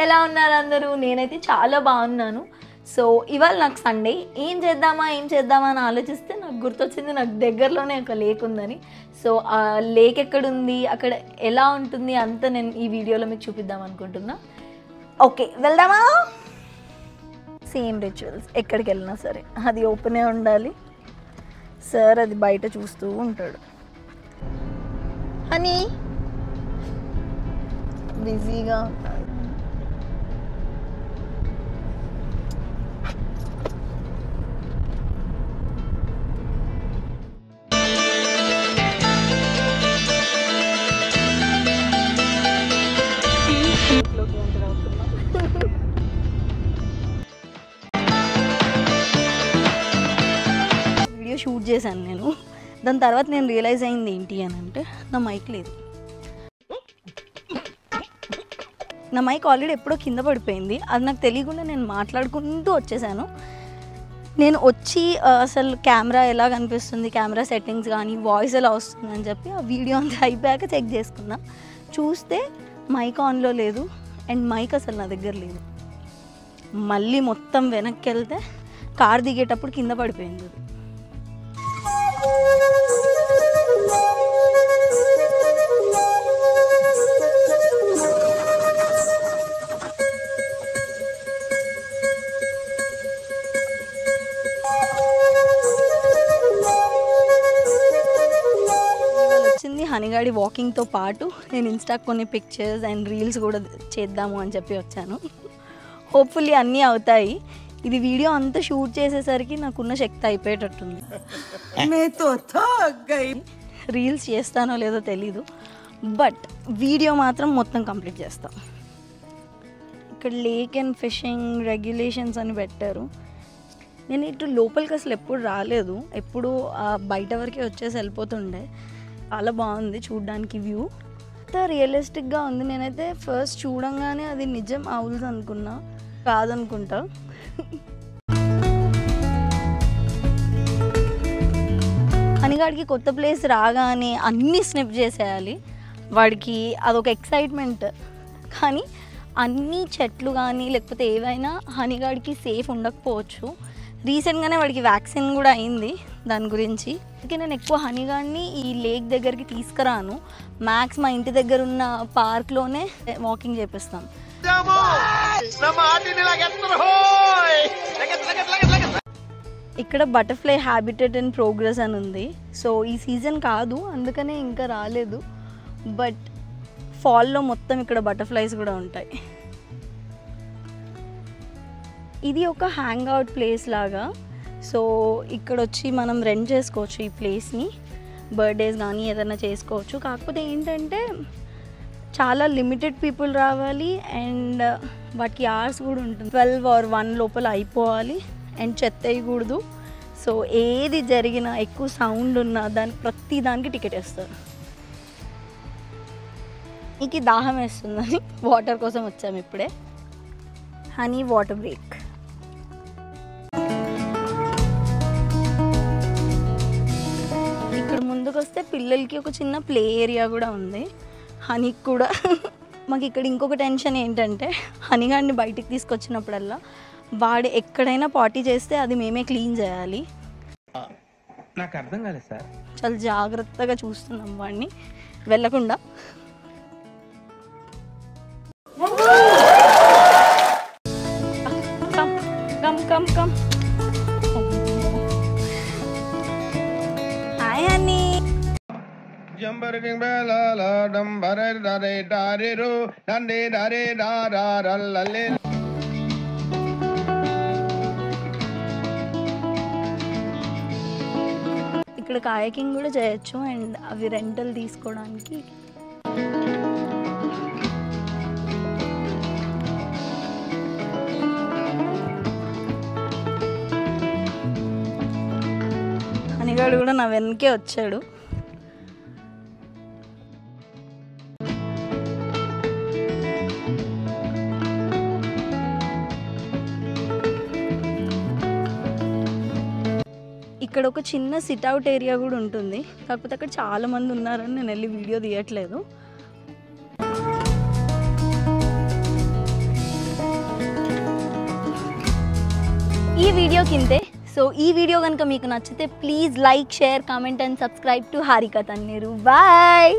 ఎలా ఉన్నారు అందరూ? నేనైతే చాలా బాగున్నాను. సో ఇవాళ నాకు సండే, ఏం చేద్దామా అని ఆలోచిస్తే నాకు గుర్తొచ్చింది నాకు దగ్గరలోనే ఒక లేక్ ఉందని. సో ఆ లేక్ ఎక్కడుంది, అక్కడ ఎలా ఉంటుంది అంతా నేను ఈ వీడియోలో మీకు చూపిద్దాం అనుకుంటున్నా. ఓకే, వెళ్దామా? సేమ్ రిచువల్స్ ఎక్కడికి వెళ్ళినా సరే అది ఓపెనే ఉండాలి. సార్ అది బయట చూస్తూ ఉంటాడు. అని బిజీగా ఉన్నాడు. వీడియో షూట్ చేశాను నేను. దాని తర్వాత నేను రియలైజ్ అయింది ఏంటి అని అంటే, నా మైక్ లేదు. నా మైక్ ఆల్రెడీ ఎప్పుడో కింద పడిపోయింది. అది నాకు తెలియకుండా నేను మాట్లాడుకుంటూ వచ్చేసాను. నేను వచ్చి అసలు కెమెరా ఎలా కనిపిస్తుంది, కెమెరా సెట్టింగ్స్ కానీ వాయిస్ ఎలా వస్తుంది అని చెప్పి ఆ వీడియో అంతా అయిపోయాక చెక్ చేసుకున్నా. చూస్తే మైక్ ఆన్లో లేదు అండ్ మైక్ అసలు నా దగ్గర లేదు. మళ్ళీ మొత్తం వెనక్కి వెళ్తే కార్ దిగేటప్పుడు కింద పడిపోయింది అది. హనీగాడి వాకింగ్తో పాటు నేను ఇన్స్టాకి కొన్ని పిక్చర్స్ అండ్ రీల్స్ కూడా చేద్దాము అని చెప్పి వచ్చాను. హోప్ఫుల్లీ అన్నీ అవుతాయి. ఇది వీడియో అంతా షూట్ చేసేసరికి నాకున్న శక్తి అయిపోయేటట్టుంది. రీల్స్ చేస్తానో లేదో తెలీదు, బట్ వీడియో మాత్రం మొత్తం కంప్లీట్ చేస్తాం. ఇక్కడ లేక్ అండ్ ఫిషింగ్ రెగ్యులేషన్స్ అని పెట్టారు. నేను ఇటు లోపలికి అసలు ఎప్పుడు రాలేదు, ఎప్పుడు బయట వరకే వచ్చేసి వెళ్ళిపోతుండే. చాలా బాగుంది చూడడానికి వ్యూ, అంత రియలిస్టిక్గా ఉంది. నేనైతే ఫస్ట్ చూడంగానే అది నిజం అవుతుంది అనుకున్నా, కాదనుకుంటా. హనీగాడికి కొత్త ప్లేస్ రాగానే అన్నీ స్నిప్ చేసేయాలి. వాడికి అదొక ఎక్సైట్మెంట్. కానీ అన్ని చెట్లు కానీ లేకపోతే ఏవైనా హనీగాడికి సేఫ్ ఉండకపోవచ్చు. రీసెంట్గానే వాడికి వ్యాక్సిన్ కూడా అయింది దాని గురించి. అందుకే నేను ఎక్కువ హనీగాడిని ఈ లేక్ దగ్గరికి తీసుకురాను. మ్యాక్స్ మా ఇంటి దగ్గర ఉన్న పార్క్లోనే వాకింగ్ చేపిస్తాం. ఇక్కడ బటర్ఫ్లై హ్యాబిటేట్ ఇన్ ప్రోగ్రెస్ అని ఉంది. సో ఈ సీజన్ కాదు అందుకనే ఇంకా రాలేదు, బట్ ఫాల్లో మొత్తం ఇక్కడ బటర్ఫ్లైస్ కూడా ఉంటాయి. ఇది ఒక హ్యాంగ్ అవుట్ ప్లేస్ లాగా. సో ఇక్కడ వచ్చి మనం రెంట్ చేసుకోవచ్చు ఈ ప్లేస్ని. బర్త్డేస్ కానీ ఏదైనా చేసుకోవచ్చు. కాకపోతే ఏంటంటే చాలా లిమిటెడ్ పీపుల్ రావాలి అండ్ వాటికి అవర్స్ కూడా ఉంటుంది. 12 or 1 లోపల అయిపోవాలి అండ్ చెత్త వేయకూడదు. సో ఏది జరిగినా ఎక్కువ సౌండ్ ఉన్నా ప్రతి దానికి టికెట్ వేస్తారు. నీకు దాహం వేస్తుందని వాటర్ కోసం వచ్చాము ఇప్పుడే. Honey water break. ఇక్కడ ముందుకు వస్తే పిల్లలకి ఒక చిన్న ప్లే ఏరియా కూడా ఉంది. హనీకి కూడా. మాకు ఇక్కడ ఇంకొక టెన్షన్ ఏంటంటే హనీగాడిని బయటికి తీసుకొచ్చినప్పుడల్లా వాడు ఎక్కడైనా పార్టీ చేస్తే అది మేమే క్లీన్ చేయాలి. నాకు అర్థం కాలేదు సార్. చాలా జాగ్రత్తగా చూస్తున్నాం వాడిని వెళ్ళకుండా. Come come come. Hi honey. ఇక్కడ కాయకింగ్ కూడా చేయొచ్చు అండ్ అవి రెంటల్ తీసుకోవడానికి. హనీగాడు కూడా నా వెనకే వచ్చాడు. ఇక్కడ ఒక చిన్న సిట్అవుట్ ఏరియా కూడా ఉంటుంది. కాకపోతే అక్కడ చాలా మంది ఉన్నారని నేను వెళ్ళి వీడియో తీయట్లేదు. ఈ వీడియో కిందే. సో ఈ వీడియో కనుక మీకు నచ్చితే please like, share, comment and subscribe to Harika Tanneeru. Bye.